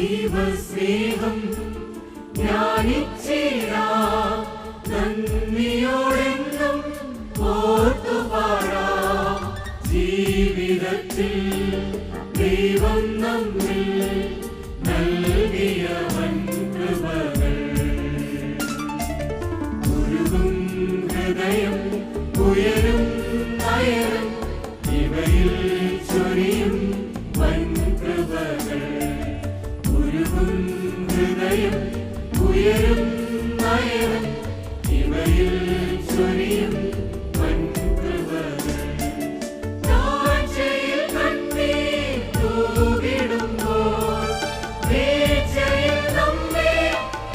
ദൈവസ്നേഹം ധ്യാനിച്ചിടാം, നന്ദിയോടെന്നും ഓർത്തുപാടാം. ജീവിതത്തിൽ ദൈവം നമ്മിൽ നൽകിയ വൻകൃപകൾ, ഉരുകും ഹൃദയം ഉയരും നയനം ഇവയിൽ ചൊരിയും വൻകൃപകൾ. ഉരുകും ഹൃദയം ഉയരും നയനം ഇവയിൽ ചൊരിയും വൻകൃപകൾ. താഴ്ചയിൽ കണ്ണീർ തൂകിടുമ്പോൾ വീഴ്ചയിൽ നമ്മെ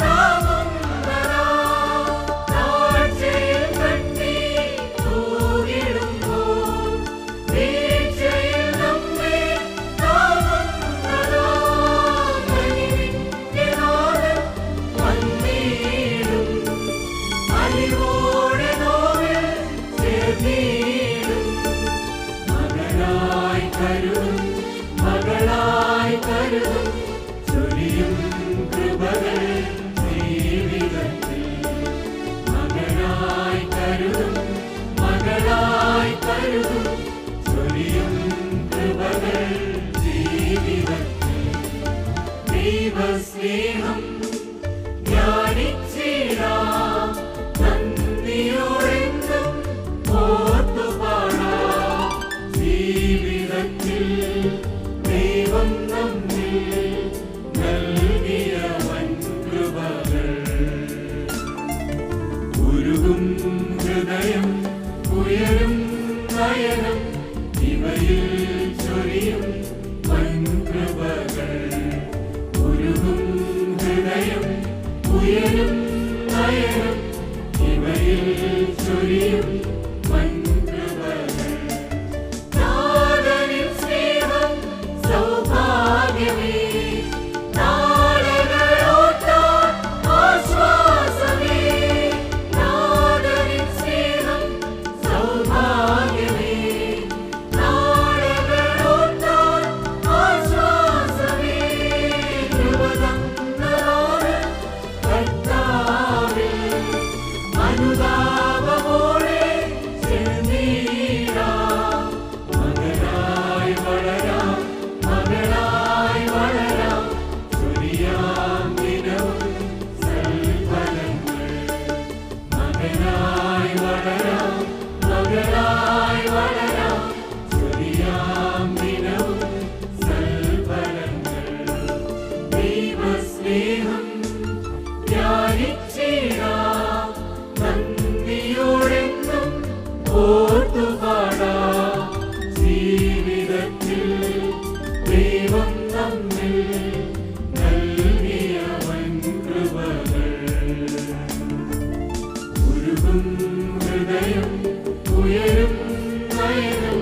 താങ്ങുന്നവനാം. താഴ്ചയിൽ കണ്ണീർ തൂകിടുമ്പോൾ വീഴ്ചയിൽ നമ്മെ താങ്ങുന്നവനാം. കനിവിന്റെ നാഥൻ വന്നിടും, അലിവോടെ നോവിൽ ചേർന്നിടും. മകനായി കരുതും, മകളായി കരുതും, ചൊരിയും കൃപകൾ ജീവിതത്തിൽ. മകനായി കരുതും, മകളായി കരുതും, ചൊരിയും കൃപകൾ ജീവിതത്തിൽ. ദൈവസ്നേഹം ധ്യാനിച്ചിടാം, നന്ദിയോടെന്നും ഓർത്തുപാടാം. ജീവിതത്തിൽ ദൈവം നമ്മിൽ നൽകിയ വൻകൃപകൾ. ഉരുകും ഹൃദയം ഉയരും നയനം ഇവയിൽ ചൊരിയും വൻകൃപകൾ. ഉരുകും ഹൃദയം ഉയരും നയനം ഇവയിൽ ചൊരിയും വൻകൃപകൾ. നാഥനിൻ സ്നേഹം സൗഭാഗ്യമേ, നാളുകളോർത്താൽ ആശ്വാസമേ. നാഥനിൻ സ്നേഹം സൗഭാഗ്യമേ, നാളുകളോർത്താൽ ആശ്വാസമേ. കൃപ തന്ന നാഥൻ കർത്താവേ, അനുതാപമോടെ ചേർന്നിടാം. മകനായി വളരാം, മകളായി വളരാം, ചൊരിയാം ദിനവും സൽഫലങ്ങൾ. മകനായി വളരാം, മകളായി വളരാം, ചൊരിയാം ദിനവും സൽഫലങ്ങൾ. ദൈവസ്നേഹം ധ്യാനിച്ചിടാം, നന്ദിയോടെന്നും ഓർത്തുപാടാം. ജീവിതത്തിൽ ദൈവം നമ്മിൽ നൽകിയ വൻകൃപകൾ. ഉരുകും ഹൃദയം ഉയരും നയനം